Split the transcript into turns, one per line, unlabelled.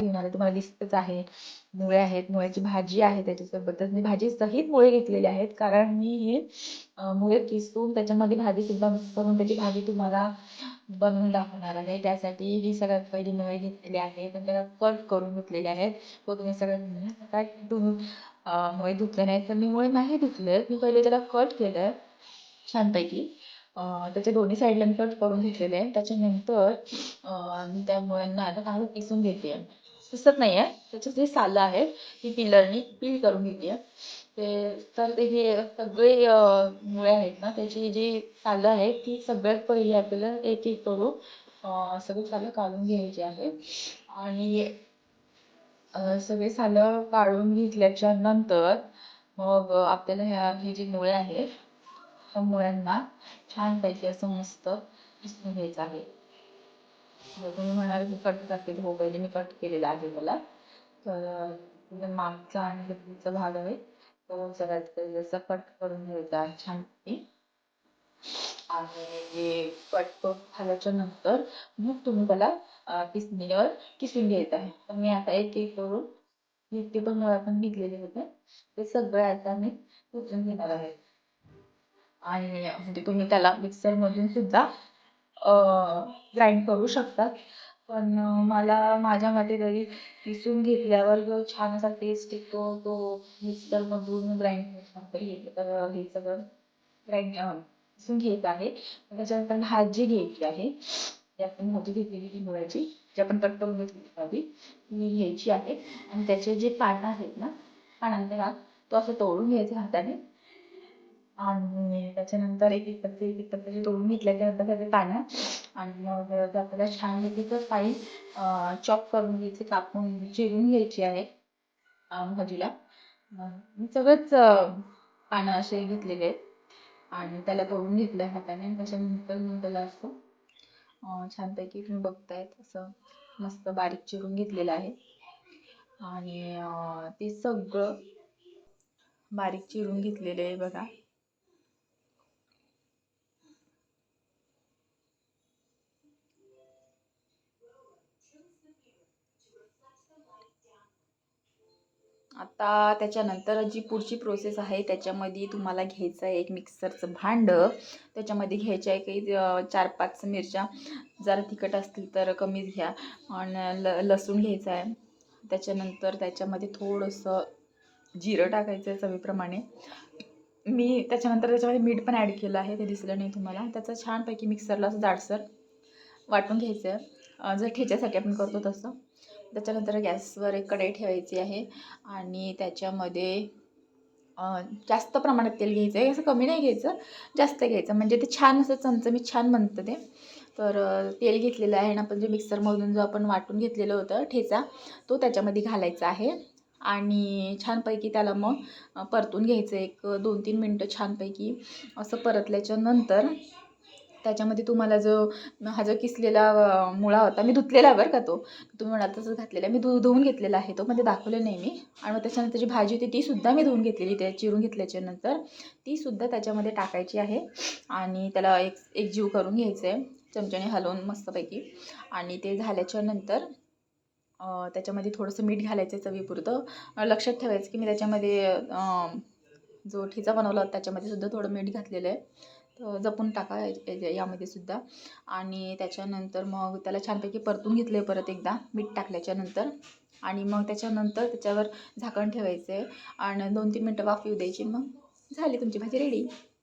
घेऊन आले, तुम्हाला दिसतच आहे. मुळे आहेत, मुळ्याची भाजी आहे त्याच्यासोबतच. मी भाजी सहित मुळे घेतलेले आहेत, कारण मी हे मुळे किसून त्याच्यामध्ये भाजीसुद्धा मिक्स करून त्याची भाजी तुम्हाला बनवून दाखवणार आहे. त्यासाठी ही सगळ्यात पहिली मुळे घेतलेली आहेत आणि त्याला कट करून घेतलेले आहेत. व तुम्ही सगळ्यांनी काय मुळे धुतले नाहीत, तर मी मुळे नाही धुतले. मी पहिले त्याला कट केलं छानपैकी. त्याच्या दोन्ही साईडला मी कट करून घेतलेले आहे. त्याच्यानंतर मी त्या मुळ्यांना आता चांगलं किसून घेते. दिसत नाही आहे, त्याचे जे सालं आहे ती पिलरनी पील करून घेते. ते हे सगळे मुळे आहेत ना, त्याची जी सालं आहेत ती सगळ्यात पहिली आपल्याला एक एक करून सगळी सालं काढून घ्यायची आहे. आणि सगळे सालं काढून घेतल्याच्या नंतर मग आपल्याला हे जी मुळे आहेत त्या मुळ्यांना छानपैकी असं मस्त किसून घ्यायचं आहे. जर तुम्ही म्हणाल मी कट करते, हो पहिले मी कट केलेला आहे त्याला. तर मागचा आणि गच्चीचा भाग आहे तो सगळ्यात पहिले असा कट करून घ्यायचा छानपैकी. आणि कट करून झाल्याच्या नंतर मग तुम्ही त्याला किसणीवर किसून घ्यायचं आहे. तर मी आता एक एक करून जितके पण मुळे आपण घेतलेले होते ते सगळे आता मी किसून घेणार आहे. आणि म्हणजे तुम्ही त्याला मिक्सरमधून सुद्धा ग्राइंड करू शकतात. पण मला माझ्या मते तरी किसून घेतल्यावर जो छान असा टेस्ट येतो तो मिक्सरमधून ग्राइंड केल्यानंतर तर हे सगळं ग्राइंड किसून घ्यायचं आहे. त्याच्यानंतर भाजी घ्यायची आहे. जी आपण भाजी घेतलेली ती मुळ्याची, जी आपण कट करून घेतलेली भाजी ती घ्यायची आहे. आणि त्याचे जे पानं आहेत ना, पानांचा भाग तो असं तोडून घ्यायचा हाताने. आणि त्याच्यानंतर एक एक टप्पे तोडून घेतल्याच्यानंतर त्याचे पानं आणि मग आपल्याला छानपैकी फाईन चॉप करून घ्यायचे, कापून चिरून घ्यायची आहे भाजीला. मी सगळंच पानं असे घेतलेले आहेत आणि त्याला तोडून घेतलं आहे हाताने. त्याच्यानंतर मग त्याला असं छानपैकी तुम्ही बघतायत असं मस्त बारीक चिरून घेतलेलं आहे. आणि ते सगळं बारीक चिरून घेतलेलं आहे बघा. आता त्याच्यानंतर जी पुढची प्रोसेस आहे त्याच्यामध्ये तुम्हाला घ्यायचं आहे एक मिक्सरचं भांडं. त्याच्यामध्ये घ्यायचं आहे काही 4-5 मिरच्या, जरा तिखट असतील तर कमीच घ्या. आणि लसूण घ्यायचं आहे. त्याच्यानंतर त्याच्यामध्ये थोडंसं जिरं टाकायचं आहे चवीप्रमाणे. मी त्याच्यामध्ये मीठ पण ॲड केलं आहे, ते दिसलं नाही तुम्हाला. त्याचं छानपैकी मिक्सरला असं जाडसर वाटून घ्यायचं आहे, जर ठेच्यासाठी आपण करतो तसं. त्याच्यानंतर गॅसवर एक कढई ठेवायची आहे आणि त्याच्यामध्ये जास्त प्रमाणात तेल घ्यायचं आहे. असं कमी नाही घ्यायचं, जास्त घ्यायचं, म्हणजे ते छान असं चमचमीत छान बनतं ते. तर तेल घेतलेलं आहे ना आपण, जे मिक्सरमधून जो आपण वाटून घेतलेलं होतं ठेचा, तो त्याच्यामध्ये घालायचा आहे. आणि छानपैकी त्याला मग परतून घ्यायचं एक 2-3 मिनटं छानपैकी. असं परतल्याच्या नंतर त्याच्यामध्ये तुम्हाला हा जो किसलेला मुळा होता, मी धुतलेला बरं का तो, तुम्ही म्हणाल तसंच घातलेला, मी धुवून घेतलेला आहे तो, म्हणजे दाखवलं नाही मी. आणि मग त्याच्यानंतर जी भाजी होती तीसुद्धा मी धुवून घेतलेली, त्या चिरून घेतल्याच्या नंतर तीसुद्धा त्याच्यामध्ये टाकायची आहे. आणि त्याला एक जीव करून घ्यायचं आहे चमच्याने हलवून मस्तपैकी. आणि ते झाल्याच्या नंतर त्याच्यामध्ये थोडंसं मीठ घालायचं आहे चवीपुरतं. लक्षात ठेवायचं की मी त्याच्यामध्ये जो ठेचा बनवला होता त्याच्यामध्ये सुद्धा थोडं मीठ घातलेलं आहे, तर जपून टाका यामध्ये सुद्धा. आणि त्याच्यानंतर मग त्याला छानपैकी परतून घेतलं आहे परत एकदा मीठ टाकल्याच्यानंतर. आणि मग त्याच्यानंतर त्याच्यावर झाकण ठेवायचं आहे आणि 2-3 मिनटं वाफ येऊ द्यायची. मग झाली तुमची भाजी रेडी.